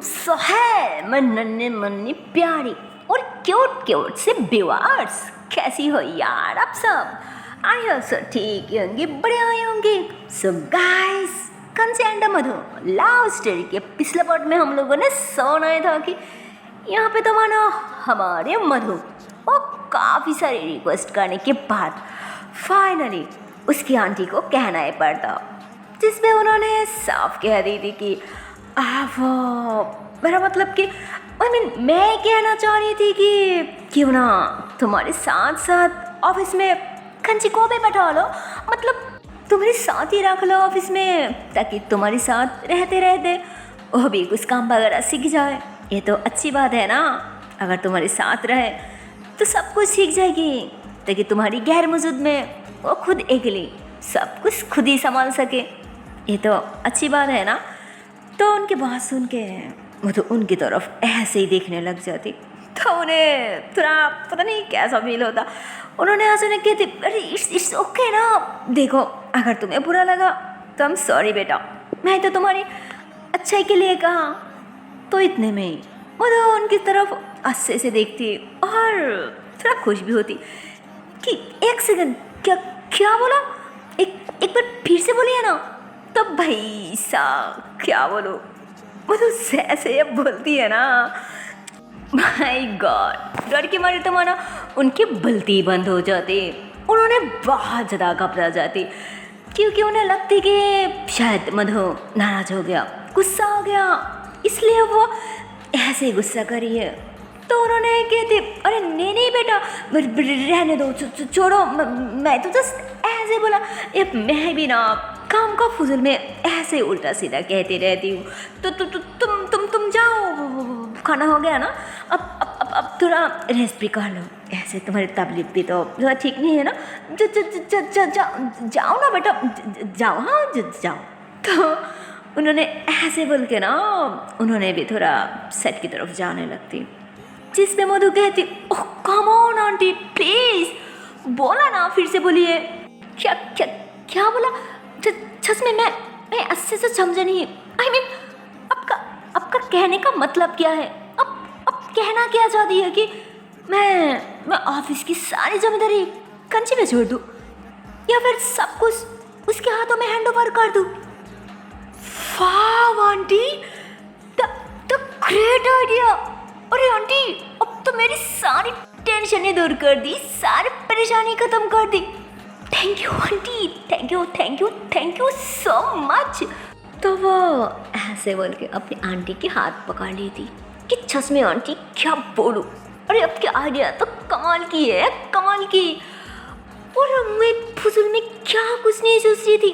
सो है मैं नन्हे मुन्नी प्यारी और क्यूट क्यूट से व्यूअर्स, कैसी हो यार आप सब? आई हो सब ठीक ही होंगी, बढ़िया ही होंगी। सो गाइस, कंसेंट मधु लव स्टोरी के पिछले पार्ट में हम लोगों ने सुना था कि यहाँ पे तो मानो हमारे मधु वो काफ़ी सारी रिक्वेस्ट करने के बाद फाइनली उसकी आंटी को कहना ही पड़ता, जिसपे उन्होंने साफ कह दी थी कि आप मेरा मतलब कि मैं कहना चाह रही थी कि क्यों ना तुम्हारे साथ साथ ऑफिस में कंची को भी बैठा लो, मतलब तुम्हारे साथ ही रख लो ऑफिस में, ताकि तुम्हारे साथ रहते रहते वो भी कुछ काम वगैरह सीख जाए। ये तो अच्छी बात है ना, अगर तुम्हारे साथ रहे तो सब कुछ सीख जाएगी, ताकि तुम्हारी गैर मौजूद में वो खुद अकेली सब कुछ खुद ही संभाल सके। ये तो अच्छी बात है ना। तो उनकी बात सुन के वो तो उनकी तरफ ऐसे ही देखने लग जाती, तो उन्हें थोड़ा पता नहीं कैसा फील होता। उन्होंने हंसने कहते, अरे इट्स ओके ना, देखो अगर तुम्हें बुरा लगा तो I'm सॉरी बेटा, मैं तो तुम्हारी अच्छाई के लिए कहा। तो इतने में ही वो तो उनकी तरफ हंसे से देखती और थोड़ा खुश भी होती कि एक सेकंड, क्या क्या बोला, एक बार फिर से बोलिए ना। तो भाई साहब क्या बोलो, वो तो ऐसे बोलती है ना, माय गॉड, डर के मारे तो माना उनकी बलती बंद हो जाती। उन्होंने बहुत ज़्यादा घबरा जाती, क्योंकि उन्हें लगती कि शायद मधु नाराज हो गया, गुस्सा हो गया, इसलिए वो ऐसे गुस्सा करी है। तो उन्होंने कहते, अरे नहीं नहीं बेटा, रहने दो, छोड़ो, मैं तो जस्ट ऐसे बोला। ये मैं भी ना काम का फुजूल में ऐसे उल्टा सीधा कहती रहती हूँ। तो तुम जाओ, खाना हो गया ना, अब थोड़ा रेस्ट भी कर लो, ऐसे तुम्हारी तबीयत भी तो ठीक नहीं है ना, जाओ ना बेटा, जाओ, हाँ जाओ। तो उन्होंने ऐसे बोल के ना उन्होंने भी थोड़ा सेट की तरफ जाने लगती, जिसमें मधु कहती, ओह कम ऑन आंटी प्लीज, बोला ना, फिर से बोलिए। क्या क्या क्या बोला? सच में मैं अच्छे से समझा नहीं। I mean, आपका कहने का मतलब क्या है? अब कहना क्या चाहती है कि मैं ऑफिस की सारी जिम्मेदारी कंची पे छोड़ दूँ, या फिर सब कुछ उसके हाथों में हैंड ओवर कर दूँ? वाह आंटी, द ग्रेट आइडिया। अरे आंटी, अब तो मेरी सारी टेंशनें दूर कर दी, सारी परेशानी खत्म कर दी। Thank you aunty, thank you so much. तो वो ऐसे बोल के अपनी आंटी के हाथ पकड़ ली थी कि सच में आंटी क्या बोलूं, अरे अब क्या आइडिया तो कमाल की है, कमाल की। और मैं फुजूल में क्या कुछ नहीं सोच रही थी,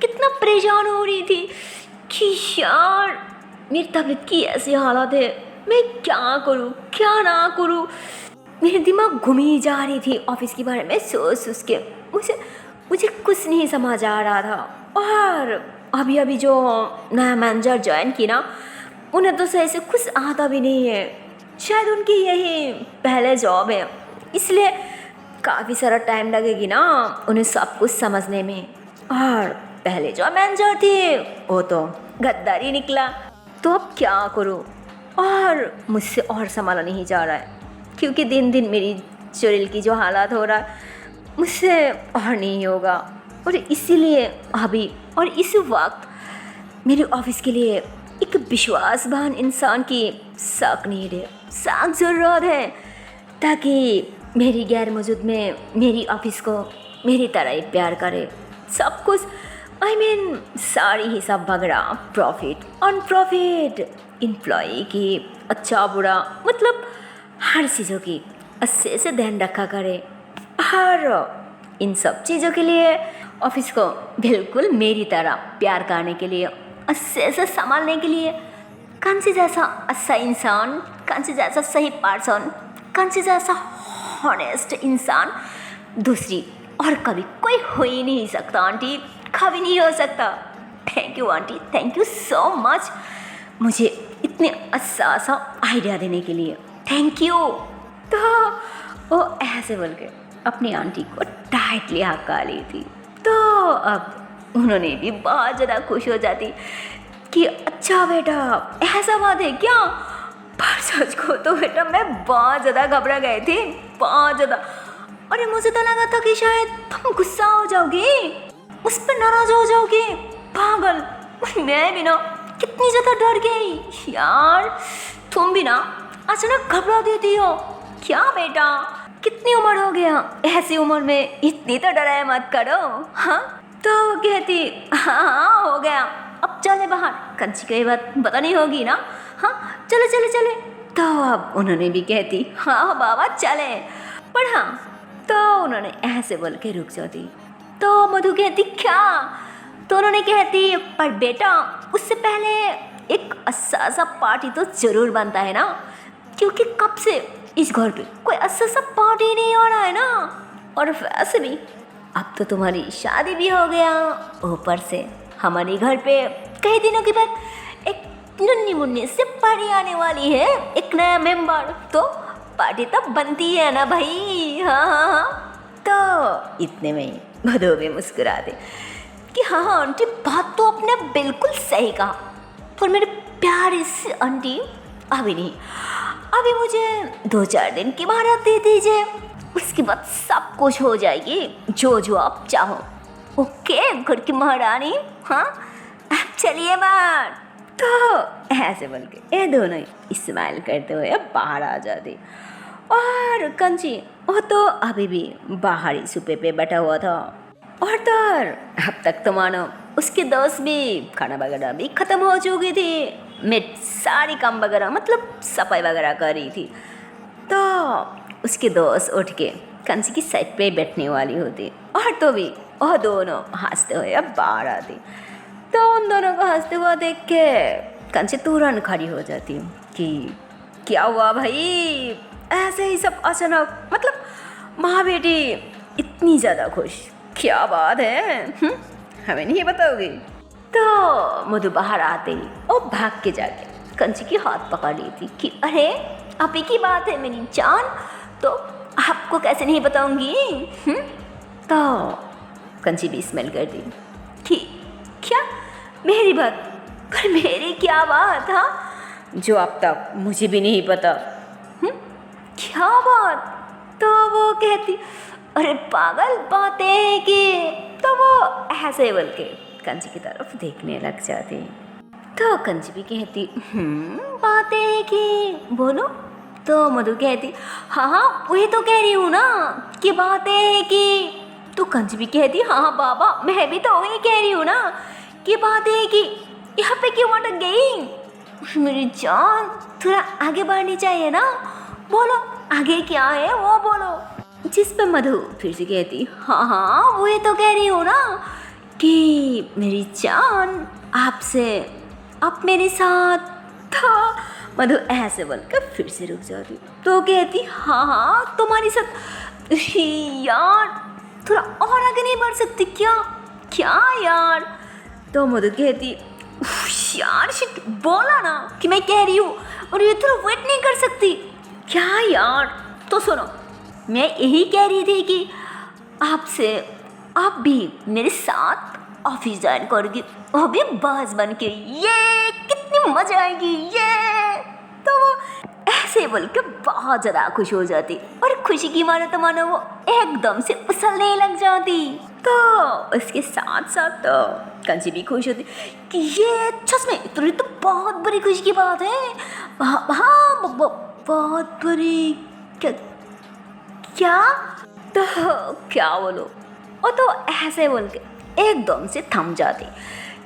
कितना परेशान हो रही थी कि यार मेरी तबीयत की ऐसी हालत है, मैं क्या करूं क्या ना करूं। मेरे दिमाग घूमी जा रही थी ऑफिस के बारे में सोच के, मुझे कुछ नहीं समझ आ रहा था। और अभी जो नया मैनेजर ज्वाइन की ना, उन्हें तो सही से कुछ आता भी नहीं है, शायद उनकी यही पहले जॉब है, इसलिए काफ़ी सारा टाइम लगेगी ना उन्हें सब कुछ समझने में। और पहले जो मैनेजर थे वो तो गद्दारी निकला। तो अब क्या करूं, और मुझसे और संभाला नहीं जा रहा है, क्योंकि दिन दिन मेरी शरीर की जो हालात हो रहा है मुझसे और नहीं होगा। और इसीलिए अभी और इस वक्त मेरे ऑफिस के लिए एक विश्वासवान इंसान की सख्त नीड है, सख्त ज़रूरत है, ताकि मेरी गैर मौजूद में मेरी ऑफिस को मेरी तरह ही प्यार करे। सब कुछ सारी हिसाब वगैरह, प्रॉफिट ऑन प्रॉफिट, एम्प्लॉई की अच्छा बुरा, मतलब हर चीज़ों की अच्छे से ध्यान रखा करे। और इन सब चीज़ों के लिए ऑफिस को बिल्कुल मेरी तरह प्यार करने के लिए, अच्छे से संभालने के लिए, कंची जैसा अच्छा इंसान, कंची जैसा सही पर्सन, कंची जैसा हॉनेस्ट इंसान दूसरी और कभी कोई हो ही नहीं सकता आंटी, कभी नहीं हो सकता। Thank you aunty, thank you so much, मुझे इतने अच्छा आइडिया देने के लिए, थैंक यू। तो वो ऐसे बोल के अपनी आंटी को टाइटली हक्का ली थी। तो अब उन्होंने भी बहुत ज़्यादा खुश हो जाती कि अच्छा बेटा ऐसा बात है क्या। पर सच को तो बेटा मैं बहुत ज़्यादा घबरा गए थे, बहुत ज़्यादा। अरे मुझे तो लगा था कि शायद तुम गुस्सा हो जाओगे, उस पर नाराज हो जाओगे। पागल, मैं भी ना कितनी ज़्यादा डर गई यार। तुम भी ना अचानक घबरा देती हो। क्या बेटा कितनी उम्र हो गया, ऐसी उम्र में इतनी तो डराया मत करो। हाँ तो कहती हाँ हो गया, अब चले बाहर। कंची को ये बात पता नहीं होगी ना। हाँ चले चले चले। तो अब उन्होंने भी कहती हाँ बाबा चले। पर हाँ तो उन्होंने ऐसे बोल के रुक जाती। तो मधु कहती क्या। तो उन्होंने कहती पर बेटा उससे पहले एक अच्छा सा पार्टी तो ज़रूर बनता है ना, क्योंकि कब से इस घर पे कोई अच्छा सा पार्टी नहीं हो रहा है ना। और वैसे भी अब तो तुम्हारी शादी भी हो गया, ऊपर से हमारे घर पे कई दिनों के बाद एक नन्ही मुन्नी से पार्टी आने वाली है, एक नया मेंबर, तो पार्टी तो बनती है ना भाई। हाँ हाँ हाँ। तो इतने में ही मधु भी मुस्कुरा दे कि हाँ हाँ आंटी बात तो आपने बिल्कुल सही कहा, पर मेरे प्यारे से आंटी अभी नहीं, अभी मुझे 2-4 दिन की मोहलत दे दीजिए, उसके बाद सब कुछ हो जाएगी जो जो आप चाहो। ओके घर की महारानी। हाँ अब चलिए बाहर। तो ऐसे बोल के ये दोनों स्माइल करते हुए बाहर आ जाते। और कंची वो तो अभी भी बाहर ही सोफे पे बैठा हुआ था। और तो अब तक तो मानो उसके दोस्त भी खाना वगैरह भी ख़त्म हो चुकी थी। मैं सारी काम वगैरह मतलब सफाई वगैरह कर रही थी। तो उसके दोस्त उठ के कंची की साइड पे बैठने वाली होती, और तो भी वो दोनों हंसते हुए अब बाहर आती। तो उन दोनों को हंसते हुआ देख के कंची तुरंत खड़ी हो जाती कि क्या हुआ भाई, ऐसे ही सब अचानक, मतलब माँ बेटी इतनी ज़्यादा खुश, क्या बात है। हमें नहीं बताओगी। तो मधु बाहर आते ही वो भाग के जाके कंची की हाथ पकड़ ली थी कि अरे अभी की बात है मेरी जान, तो आपको कैसे नहीं बताऊंगी। तो कंची भी स्मेल कर दी कि क्या मेरी बात, पर मेरी क्या बात। हाँ जो अब तक मुझे भी नहीं पता। क्या बात। तो वो कहती अरे पागल बातें हैं कि। तो वो ऐसे बोल के कंची की तरफ देखने लग जाती। तो कंची भी कहती बातें हैं कि बोलो। तो मधु कहती हाँ हाँ वही तो कह रही हूँ ना कि बातें हैं कि। तो कंची भी कहती हाँ बाबा मैं भी तो वही कह रही हूँ ना कि बातें हैं कि। यहाँ पे क्यों अटक गई मेरी जान, थोड़ा आगे बढ़नी चाहिए ना, बोलो आगे क्या है वो बोलो। जिस पे मधु फिर से कहती हाँ हाँ वही तो कह रही हूँ ना कि मेरी जान आपसे आप मेरे साथ। था मधु ऐसे बोलकर फिर से रुक जाती। तो कहती हाँ हाँ तुम्हारी साथ। यार थोड़ा और आगे नहीं बढ़ सकती क्या। क्या यार। तो मधु कहती यार शिट बोला ना कि मैं कह रही हूँ और ये थोड़ा वेट नहीं कर सकती क्या यार। तो सुनो मैं यही कह रही थी कि आपसे आप भी मेरे साथ ऑफिस ज्वाइन करोगी, वो भी बॉस बन के। ये कितनी मजा आएगी ये। तो वो ऐसे बोल के बहुत ज़्यादा खुश हो जाती और खुशी की मारे तो मानो वो एकदम से उछलने लग जाती। तो उसके साथ साथ तो कंची भी खुश होती कि ये सच में तो बहुत बड़ी खुशी की बात है। हाँ बहुत बड़ी। क्या तो क्या बोलो। वो तो ऐसे बोल के एकदम से थम जाती,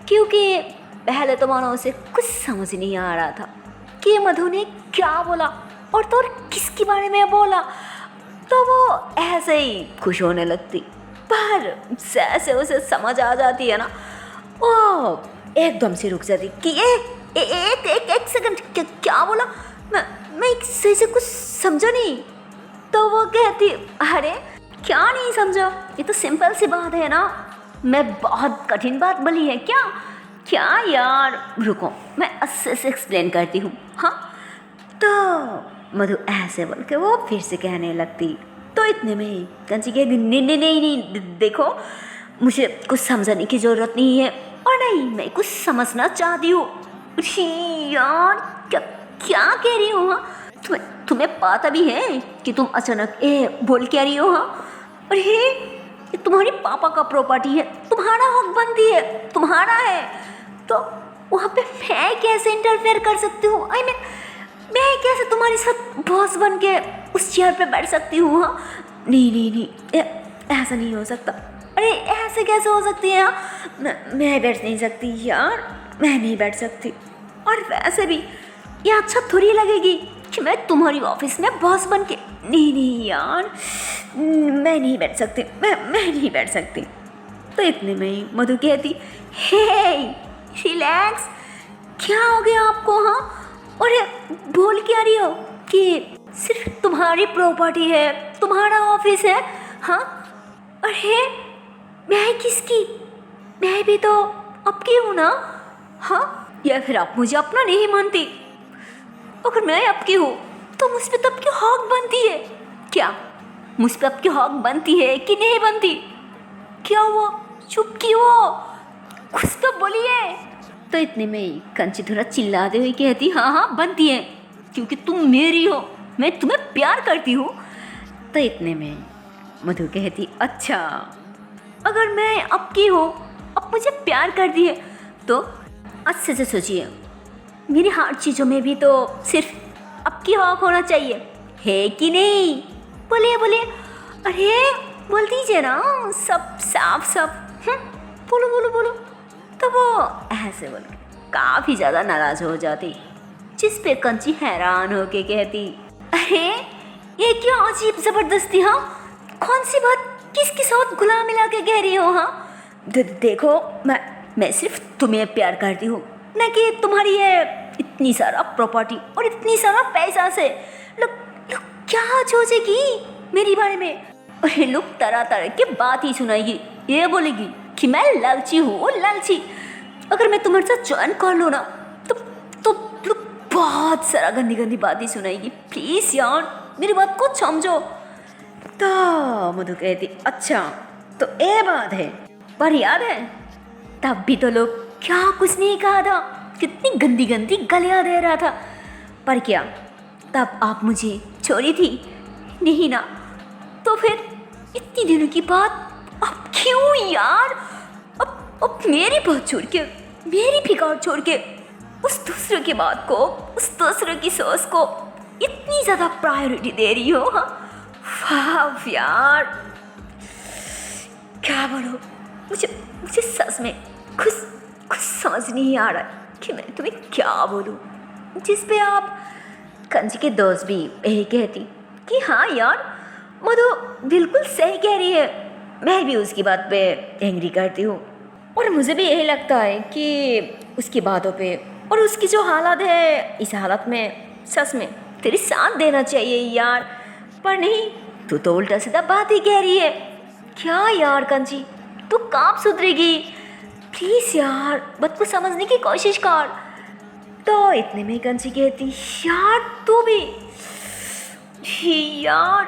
क्योंकि पहले तो मानो उसे कुछ समझ नहीं आ रहा था कि मधु ने क्या बोला और तो और किसके बारे में बोला। तो वो ऐसे ही खुश होने लगती, पर जैसे उसे समझ आ जाती है ना वो एकदम से रुक जाती कि एक सेकंड क्या बोला, मैं सही से कुछ समझा नहीं। तो वो कहती अरे क्या नहीं समझा, ये तो सिंपल सी बात है ना, मैं बहुत कठिन बात बोली है क्या। क्या यार रुको मैं अच्छे से एक्सप्लेन करती हूँ। हाँ तो मधु ऐसे बोल के वो फिर से कहने लगती। तो इतने में ही कंची कहती नहीं देखो मुझे कुछ समझाने की ज़रूरत नहीं है और नहीं मैं कुछ समझना चाहती हूँ। अरे यार, क्या क्या कह रही हो? हाँ, तुम्हें पता भी है कि तुम अचानक बोल क्या रही हो? हाँ, अरे ये तुम्हारी पापा का प्रॉपर्टी है, तुम्हारा हक बनती है, तुम्हारा है, तो वहाँ पे मैं कैसे इंटरफेयर कर सकती हूँ? आई मीन मैं कैसे तुम्हारे साथ बॉस बन के उस चेयर पे बैठ सकती हूँ? हाँ, नहीं नहीं नहीं, ऐसा नहीं हो सकता। अरे ऐसे कैसे हो सकती है? मैं बैठ नहीं सकती यार, मैं नहीं बैठ सकती। और वैसे भी ये अच्छा थोड़ी लगेगी कि मैं तुम्हारी ऑफिस में बॉस बन के, नहीं नहीं यार, मैं नहीं बैठ सकती, मैं नहीं बैठ सकती। तो इतने में ही मधु कहती, हे रिलैक्स, क्या हो गया आपको? हाँ, और बोल क्या रही हो कि सिर्फ तुम्हारी प्रॉपर्टी है, तुम्हारा ऑफिस है? हाँ, अरे मैं किसकी? मैं भी तो आपकी हूँ ना? हाँ, या फिर आप मुझे अपना नहीं मानती? अगर मैं आपकी हूँ तो मुझ पर तो आपकी हक बनती है। क्या मुझ पर आपकी हक बनती है कि नहीं बनती? क्या हुआ, चुप क्यों हो? कुछ तो बोलिए। तो इतने में ही कंची थोड़ा चिल्लाते हुए कहती, हाँ हाँ बनती है, क्योंकि तुम मेरी हो, मैं तुम्हें प्यार करती हूँ। तो इतने में मधु कहती, अच्छा अगर मैं आपकी हूँ, अब मुझे प्यार करती है, तो अच्छे से सोचिए, मेरी हर चीज़ों में भी तो सिर्फ आपकी हक होना चाहिए, है कि नहीं? बोलिए बोलिए, अरे बोल दीजिए ना, सब साफ साफ, बोलो बोलो बोलो। तो वो ऐसे बोल के काफ़ी ज़्यादा नाराज़ हो जाती, जिस पे कंची हैरान होके कहती, अरे ये क्या अजीब ज़बरदस्ती? हाँ, कौन सी बात किसके साथ गुलाम मिला के कह रही हो? हाँ, देखो मैं सिर्फ तुम्हें प्यार करती हूँ, न कि तुम्हारी ये इतनी सारा प्रॉपर्टी और इतनी सारा पैसा से। लोग क्या सोचेगी मेरे बारे में? अरे लोग तरह तरह की बात ही सुनाएगी, ये बोलेगी कि मैं लालची हूँ, लालची। अगर मैं तुम्हारे साथ ज्वाइन कर लूँ ना, तो लोग बहुत सारा गंदी गंदी बात ही सुनाएगी। प्लीज़ यार मेरी बात को समझो। तो मधु कहती, अच्छा तो ये बात है, पर याद है तब भी तो लोग क्या कुछ नहीं कहा था, कितनी गंदी गंदी गालियाँ दे रहा था, पर क्या तब आप मुझे छोड़ी थी? नहीं ना, तो फिर इतनी दिनों की बात अब क्यों यार? अब मेरी बात छोड़ के, मेरी फिकार छोड़ के उस दूसरे की बात को, उस दूसरे की सोच को इतनी ज़्यादा प्रायोरिटी दे रही हो? हाँ, वाह यार, क्या बोलो, मुझे सच में कुछ समझ नहीं आ रहा कि मैं तुम्हें क्या बोलूँ। जिस पे आप कंची के दोस्त भी यही कहती कि हाँ यार मधु बिल्कुल सही कह रही है, मैं भी उसकी बात पे एंग्री करती हूँ, और मुझे भी यही लगता है कि उसकी बातों पे और उसकी जो हालत है, इस हालत में सच में तेरे साथ देना चाहिए यार, पर नहीं, तू तो उल्टा सीधा बात ही कह रही है। क्या यार कंची, तू कब सुधरेगी? प्लीज़ यार बात को समझने की कोशिश कर। तो इतने में कंची कहती, यार तू भी, यार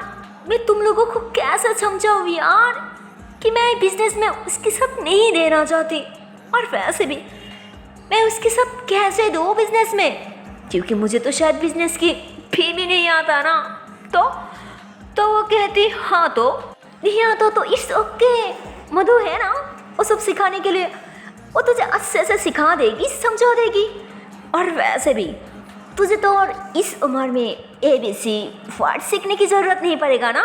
मैं तुम लोगों को कैसे समझाऊँ यार कि मैं बिजनेस में उसके साथ नहीं देना चाहती, और वैसे भी मैं उसके साथ कैसे दूँ बिजनेस में, क्योंकि मुझे तो शायद बिजनेस की भी नहीं आता ना। तो वो कहती, हाँ तो नहीं आता तो इट्स ओके, मधु है ना वो सब सिखाने के लिए, वो तुझे अच्छे से सिखा देगी, समझा देगी। और वैसे भी तुझे तो और इस उम्र में ABC वर्ड सीखने की ज़रूरत नहीं पड़ेगा ना,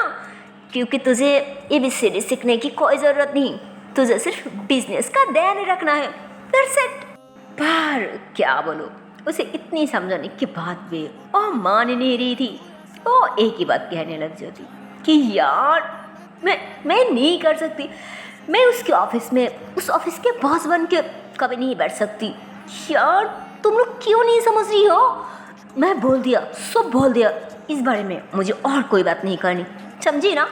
क्योंकि तुझे ABCD सीखने की कोई ज़रूरत नहीं, तुझे सिर्फ बिजनेस का ध्यान रखना है, दैट्स इट। पर क्या बोलो, उसे इतनी समझाने के बाद भी वो मान नहीं रही थी। वो एक ही बात कहने लग जाती कि यार मैं नहीं कर सकती, मैं उसके ऑफिस में उस ऑफिस के बॉस बन के कभी नहीं बैठ सकती। यार तुम लोग क्यों नहीं समझ रही हो? मैं बोल दिया, सब बोल दिया, इस बारे में मुझे और कोई बात नहीं करनी, समझी ना?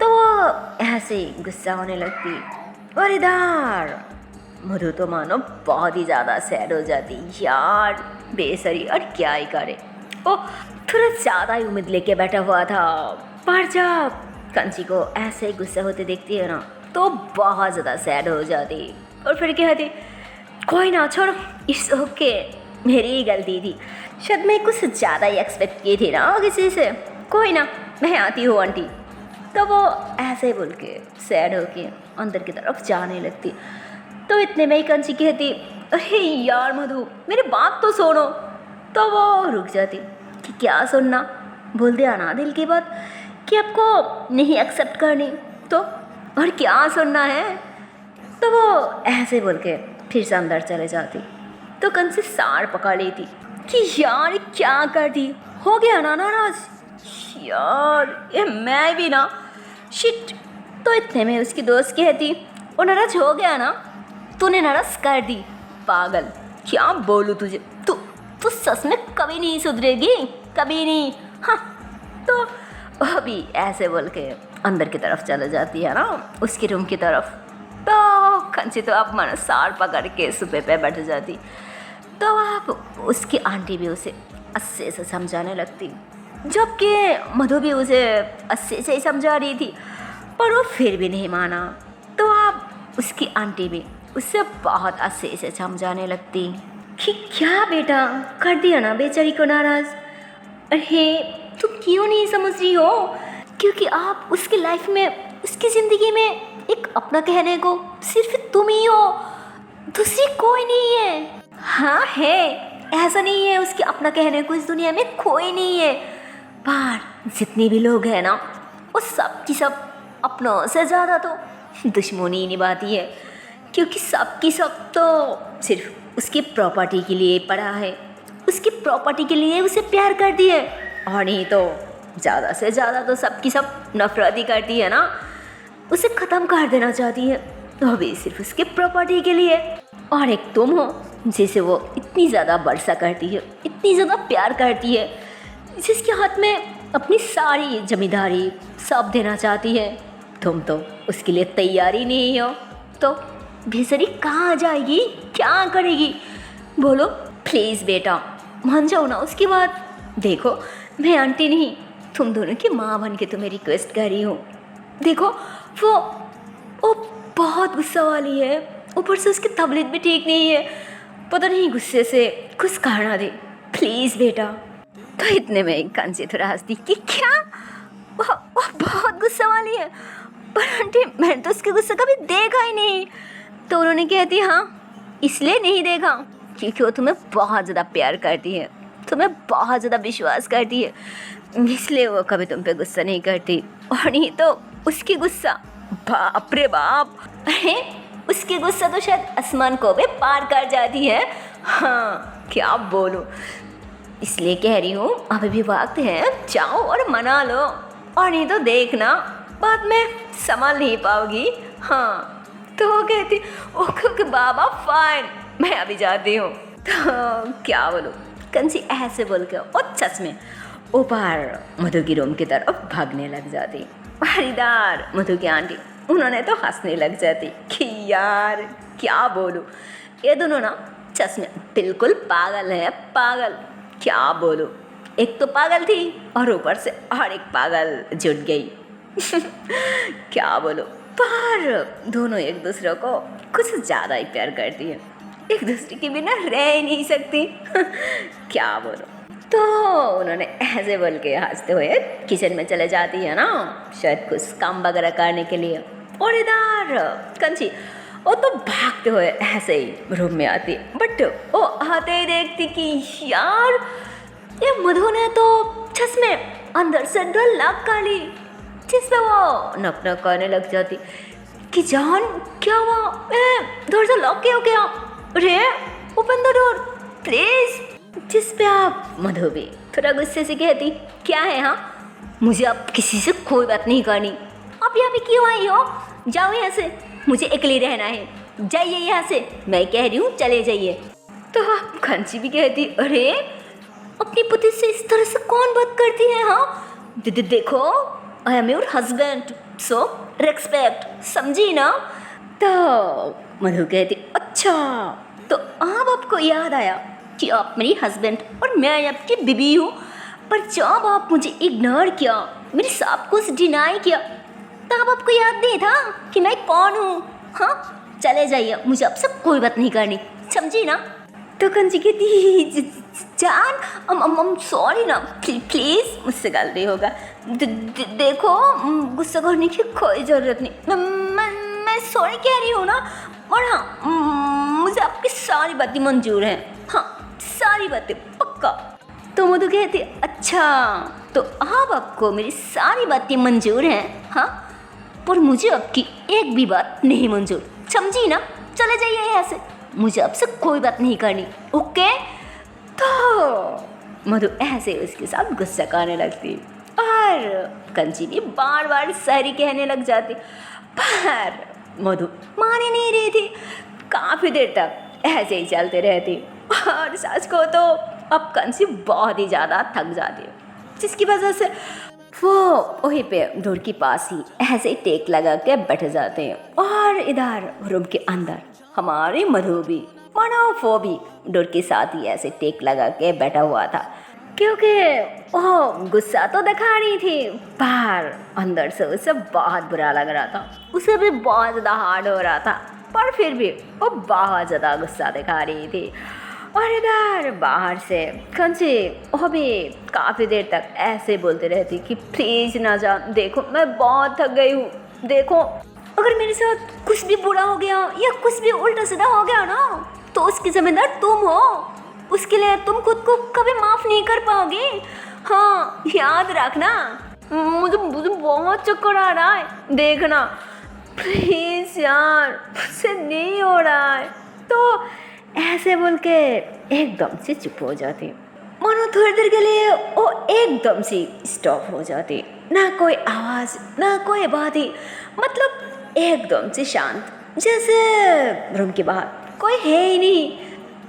तो वो ऐसे ही गुस्सा होने लगती, और इधर मधु तो मानो बहुत ही ज़्यादा सैड हो जाती, यार बेसरी, और क्या ही करे, वो थोड़ा ज़्यादा ही उम्मीद लेके बैठा हुआ था। पर जब कंची को ऐसे ही गुस्सा होते देखती है ना, तो बहुत ज़्यादा सैड हो जाती, और फिर कहती, कोई ना, छोड़ो, इट्स ओके, मेरी ही गलती थी। शायद मैं कुछ ज़्यादा ही एक्सपेक्ट की थी ना किसी से। कोई ना, मैं आती हूँ आंटी। तो वो ऐसे बोल के सैड होके अंदर की तरफ जाने लगती। तो इतने में ही कंची कहती, अरे यार मधु, मेरी बात तो सुनो। तो वो रुक जाती कि क्या सुनना, बोल दिया ना दिल की बात कि आपको नहीं एक्सेप्ट करनी, तो और क्या सुनना है। तो वो ऐसे बोल के फिर से अंदर चले जाती। तो कंची सार पकड़ लेती कि यार क्या कर दी, हो गया ना नाराज, यार ये मैं भी ना, शिट। तो इतने में उसकी दोस्त कहती, वो नाराज हो गया ना, तूने नाराज कर दी, पागल, क्या बोलूँ तुझे, तू सच में कभी नहीं सुधरेगी, कभी नहीं। हाँ, तो अभी ऐसे बोल के अंदर की तरफ चले जाती है ना, उसके रूम की तरफ। तो कंची तो आप मन सार पकड़ के सोफे पे बैठ जाती। तो आप उसकी आंटी भी उसे अच्छे से समझाने लगती, जबकि मधु भी उसे अच्छे से ही समझा रही थी, पर वो फिर भी नहीं माना। तो आप उसकी आंटी भी उससे बहुत अच्छे से समझाने लगती कि क्या बेटा, कर दिया ना बेचारी को नाराज। अरे तुम क्यों नहीं समझ रही हो, क्योंकि आप उसकी लाइफ में, उसकी ज़िंदगी में एक अपना कहने को सिर्फ तुम ही हो, दूसरी कोई नहीं है। हाँ है, ऐसा नहीं है उसके अपना कहने को इस दुनिया में कोई नहीं है, पर जितने भी लोग हैं ना, वो सब की सब अपनों से ज़्यादा तो दुश्मनी निभाती है, क्योंकि सब की सब तो सिर्फ उसकी प्रॉपर्टी के लिए पड़ा है, उसकी प्रॉपर्टी के लिए उसे प्यार करती है, और नहीं तो ज़्यादा से ज़्यादा तो सब की सब नफरत ही करती है ना, उसे ख़त्म कर देना चाहती है, तो भी सिर्फ उसके प्रॉपर्टी के लिए। और एक तुम हो जिसे वो इतनी ज़्यादा वर्षा करती है, इतनी ज़्यादा प्यार करती है, जिसके हाथ में अपनी सारी जमींदारी सब देना चाहती है। तुम तो उसके लिए तैयार ही नहीं हो, तो बेचारी कहाँ जाएगी, क्या करेगी, बोलो प्लीज़ बेटा, मान जाओ ना उसकी बात। देखो मैं आंटी नहीं, तुम दोनों की माँ बन के तुम्हें रिक्वेस्ट कर रही हूँ। देखो वो बहुत गुस्सा वाली है, ऊपर से उसकी तबीयत भी ठीक नहीं है, पता नहीं गुस्से से कुछ कहना दे, प्लीज़ बेटा। तो इतने में कंची थोड़ा हंसती कि क्या, वो बहुत गुस्सा वाली है, पर आंटी मैंने तो उसके गुस्सा कभी देखा ही नहीं। तो उन्होंने कहती, हाँ इसलिए नहीं देखा क्योंकि वो तुम्हें बहुत ज़्यादा प्यार करती है, तुम्हें बहुत ज़्यादा विश्वास करती है, इसलिए वो कभी तुम पे गुस्सा नहीं करती। और नहीं तो उसकी गुस्सा, बाप रे बाप, अरे उसकी गुस्सा तो शायद आसमान को भी पार कर जाती है। हाँ क्या बोलूँ, इसलिए कह रही हूँ अभी भी वक्त है, जाओ और मना लो, और नहीं तो देखना बाद में संभाल नहीं पाओगी। हाँ तो वो कहती, ओके ओके बाबा फाइन, मैं अभी जाती हूँ। तो क्या बोलूँ, कंची ऐसे बोल के और सच में ऊपर मधु की रूम की तरफ भागने लग जाती। और इधर मधु की आंटी, उन्होंने तो हंसने लग जाती कि यार क्या बोलूँ, ये दोनों ना सच में बिल्कुल पागल है, पागल, क्या बोलूँ, एक तो पागल थी और ऊपर से और एक पागल जुट गई। क्या बोलूँ, पर दोनों एक दूसरे को कुछ ज़्यादा ही प्यार करती है, एक दूसरे के बिना रह ही नहीं सकती। क्या बोलो। तो उन्होंने ऐसे बोल के हंसते हुए किचन में चले जाती है ना, शायद कुछ काम वगैरह करने के लिए। और इधर कंची वो तो भागते हुए ऐसे ही रूम में आती, बट वो आते ही देखती कि यार ये मधु ने तो सच में अंदर से डर लग कर ली, जिसमें वो नक नक करने लग जाती कि जान क्या हुआ, दरवाजा लॉक क्यों किया, अरे ओपन द डोर प्लीज। जिस पे आप मधु भी थोड़ा गुस्से से कहती, क्या है, हाँ मुझे अब किसी से कोई बात नहीं करनी, आप यहाँ पे क्यों आई हो, जाओ यहाँ से, मुझे अकेले रहना है, जाइए यहाँ से, मैं कह रही हूँ चले जाइए। तो आप कंची भी कहती, अरे अपनी पति से इस तरह से कौन बात करती है, हाँ देखो I am your husband, so respect, समझी ना। तो मधु कहती, अच्छा तो अब आपको याद आया कि आप मेरी हस्बैंड और मैं आपकी बीवी हूँ, पर जब आप मुझे इग्नोर किया, मेरे सब कुछ डिनाई किया, तब आपको याद नहीं था कि मैं कौन हूँ। हाँ चले जाइए, मुझे आपसे कोई बात नहीं करनी, समझी ना? तो कंची कहती जान सॉरी ना, प्लीज़ मुझसे गलती होगा, देखो गुस्सा करने की कोई ज़रूरत नहीं, मैं सॉरी कह रही हूँ ना, और हाँ मुझे आपकी सारी बातें मंजूर हैं, हाँ सारी बातें पक्का। तो मधु कहती अच्छा तो अब आपको मेरी सारी बातें मंजूर हैं, हाँ पर मुझे आपकी एक भी बात नहीं मंजूर, समझी ना? चले जाइए यहाँ से, मुझे आपसे कोई बात नहीं करनी, ओके? तो मधु ऐसे उसके साथ गुस्सा करने लगती और कंची भी बार बार शायरी कहने लग जाती, पर मधु मान ही नहीं रही थी। काफ़ी देर तक ऐसे ही चलते रहती और सच को तो अब कंची बहुत ही ज़्यादा थक जाती है, जिसकी वजह से वो वहीं पे डोर के पास ही ऐसे ही टेक लगा के बैठ जाते हैं। और इधर रूम के अंदर हमारी मधु भी मानो वो भी डोर के साथ ही ऐसे टेक लगा के बैठा हुआ था, क्योंकि वो गुस्सा तो दिखा रही थी पर अंदर से उसे बहुत बुरा लग रहा था, उसे भी बहुत ज़्यादा हार्ड हो रहा था, पर फिर भी वो बहुत ज़्यादा गुस्सा दिखा रही थी। और इधर बाहर से कंची वो भी काफ़ी देर तक ऐसे बोलते रहती कि प्लीज़ ना जा, देखो मैं बहुत थक गई हूँ, देखो अगर मेरे साथ कुछ भी बुरा हो गया या कुछ भी उल्टा सीधा हो गया ना तो उसकी जिम्मेदार तुम हो, उसके लिए तुम खुद को कभी माफ़ नहीं कर पाओगे, हाँ याद रखना। मुझे बहुत चक्कर आ रहा है, देखना प्लीज़ यार मुझसे नहीं हो रहा है। तो ऐसे बोल के एकदम से चुप हो जाती, मानो थोड़ी देर के लिए वो एकदम से स्टॉप हो जाती, ना कोई आवाज़ ना कोई बात ही, मतलब एकदम से शांत, जैसे रूम के बाहर कोई है ही नहीं।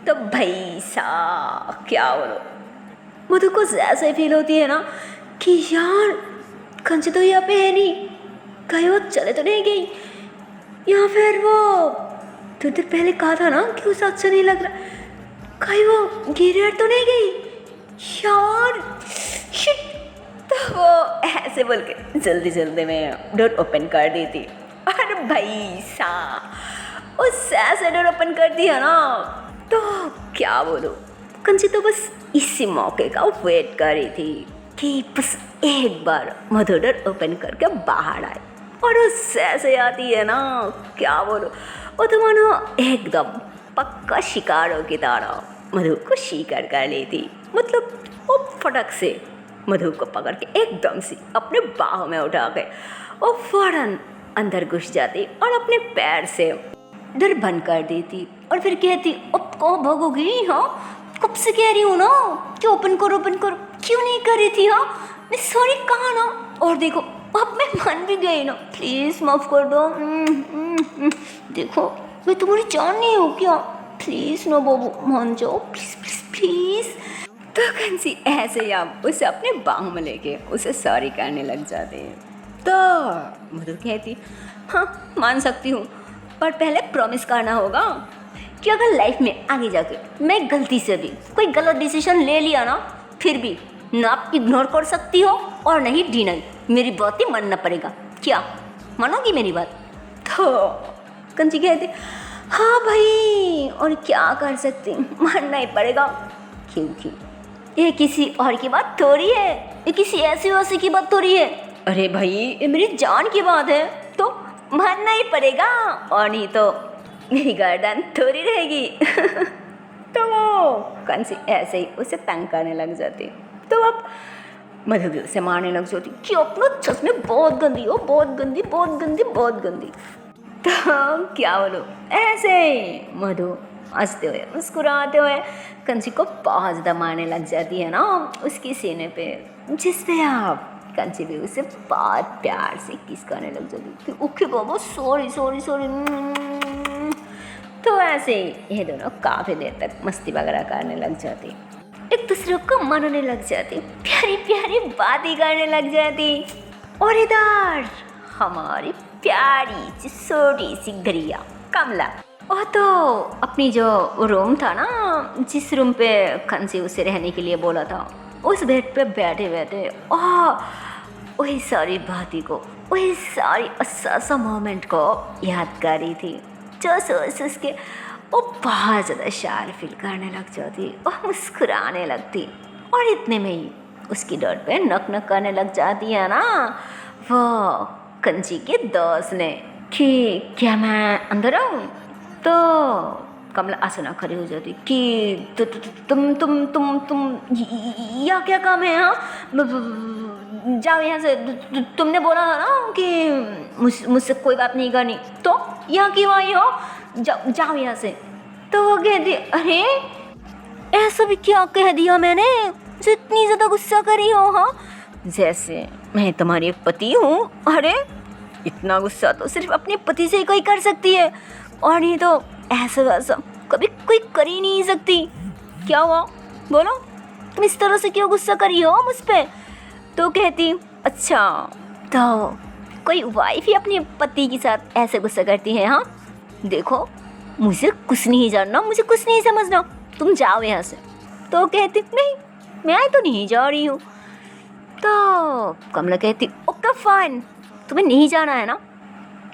तो भाई साहब क्या बोलो, मधु को ऐसे फील होती है ना कि यार कंची तो यहाँ पे है नहीं, कहीं वो चले तो नहीं गई, या फिर वो थोड़ी देर पहले कहा था ना कि उसे अच्छा नहीं लग रहा, कहीं वो गिर तो नहीं गई यार, शिट। तो वो ऐसे बोल के जल्दी जल्दी में डोर ओपन कर दी थी। और भाई साहब उससे ऐसे डोर ओपन कर दिया ना तो क्या बोलो, कंची तो बस इसी मौके का वेट कर रही थी कि बस एक बार मधु डोर ओपन करके बाहर आए। और उससे ऐसे आती है ना क्या बोलो, वो तो मानो एकदम पक्का शिकारों की तरह मधु को शिकार कर लेती, मतलब वो फटक से मधु को पकड़ के एकदम से अपने बाहों में उठा के वो फौरन अंदर घुस जाती और अपने पैर से डर बंद कर देती और फिर कहती अब कहाँ भागोगी, हाँ कब से कह रही हूँ ना कि ओपन करो क्यों नहीं कर रही थी, हाँ मैं सॉरी कहा ना, और देखो अब मैं मान भी गई ना, प्लीज़ माफ़ कर दो, देखो मैं तुम्हारी जान नहीं हूँ क्या, प्लीज़ ना बाबू मान जाओ, प्लीज़ प्लीज़ प्लीज़। तो कंसी ऐसे ही आप उसे अपने बाहों में लेके उसे सॉरी करने लग जाते हैं। तो मधु कहती हाँ मान सकती हूँ, पर पहले प्रॉमिस करना होगा कि अगर लाइफ में आगे जाके मैं गलती से भी कोई गलत डिसीजन ले लिया ना, फिर भी ना आप इग्नोर कर सकती हो और नहीं डिनाई, मेरी बात ही मानना पड़ेगा, क्या मानोगी मेरी बात? तो कंची कहती हाँ भाई और क्या कर सकती, मानना ही पड़ेगा, क्योंकि ये किसी और की बात थोड़ी है, ये किसी ऐसी वैसी की बात थोड़ी है, अरे भाई ये मेरी जान की बात है तो मानना ही पड़ेगा, और नहीं तो मेरी गर्दन थोड़ी रहेगी। तो वो कंसी ऐसे ही उसे तंग करने लग जाती। तो अब मधु भी उसे मारने लग जाती कि अपना सच में बहुत गंदी हो, बहुत गंदी बहुत गंदी बहुत गंदी। तो क्या बोलो, ऐसे ही मधु हंसते हुए मुस्कुराते हुए कंची को बहुत ज़्यादा मारने लग जाती है ना उसके सीने पे, जिससे आप कंची भी उसे बहुत प्यार से किस करने लग जाती कि ओके बाबा सॉरी सॉरी सॉरी। तो ऐसे ही ये दोनों काफ़ी देर तक मस्ती वगैरह करने लग जाती, एक दूसरे को मनाने लग जाती, प्यारी प्यारी बातें करने लग जाती। और इधर हमारी प्यारी सी छोटी सी गरिया कमला, वो तो अपनी जो रूम था ना जिस रूम पे कंसी उसे रहने के लिए बोला था, उस बेड पे बैठे बैठे वही सारी बातें को, वही सारी अच्छा मोमेंट को याद कर रही थी, जो सोच उसके वो बहुत ज़्यादा शायर फील करने लग जाती और मुस्कुराने लगती, और इतने में ही उसकी डर पे नक नक करने लग जाती है ना वो कंची के दोस्त ने कि क्या मैं अंदर आऊँ। तो कमला अचानक खड़ी हो जाती कि तुम यहाँ क्या काम है। हाँ जाओ यहाँ से, तुमने बोला था ना कि मुझसे कोई बात नहीं करनी, तो यहाँ क्यों आई हो, जाओ यहाँ से। तो वो कहती अरे ऐसा भी क्या कह दिया मैंने जो इतनी ज़्यादा गुस्सा करी हो। हाँ जैसे मैं तुम्हारी पति हूँ। अरे इतना गुस्सा तो सिर्फ अपने पति से ही कोई कर सकती है, और नहीं तो ऐसा वैसा कभी कोई कर ही नहीं सकती। क्या हुआ बोलो, तुम इस तरह से क्यों गुस्सा करी हो मुझ पे। तो कहती अच्छा तो कोई वाइफ ही अपने पति के साथ ऐसे गुस्सा करती है। हाँ देखो मुझे कुछ नहीं जानना, मुझे कुछ नहीं समझना, तुम जाओ यहाँ से। तो कहती नहीं मैं तो नहीं जा रही हूँ। तो कमला कहती ओके फाइन, तुम्हें नहीं जाना है ना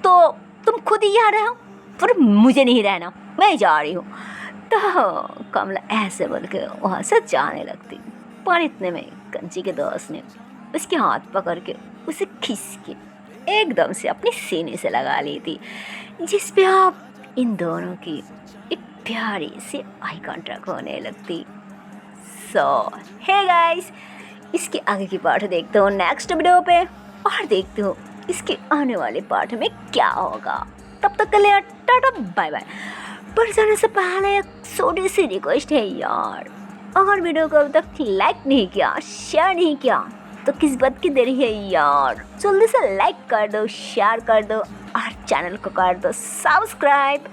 तो तुम खुद ही यहाँ रहो, पर मुझे नहीं रहना, मैं जा रही हूँ। तो कमला ऐसे बोल के वहाँ से जाने लगती, पर इतने में कंची के दोस्त ने उसके हाथ पकड़ के उसे खींच के एकदम से अपने सीने से लगा ली थी, जिस पे आप इन दोनों की एक प्यारी सी आई कॉन्टैक्ट होने लगती। सो हे गाइस, इसके आगे की पार्ट देखते हो नेक्स्ट वीडियो पे, और देखते हो इसके आने वाले पार्ट में क्या होगा। तब तक के लिए टाटा बाय बाय। पर जाने से पहले एक छोटी सी रिक्वेस्ट है यार, अगर वीडियो को अब तक लाइक नहीं किया, शेयर नहीं किया, तो किस बात की देरी है यार, जल्दी से लाइक कर दो, शेयर कर दो, और चैनल को कर दो subscribe.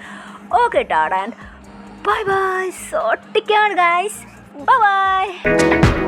Okay tata and bye bye. So take care guys, bye bye.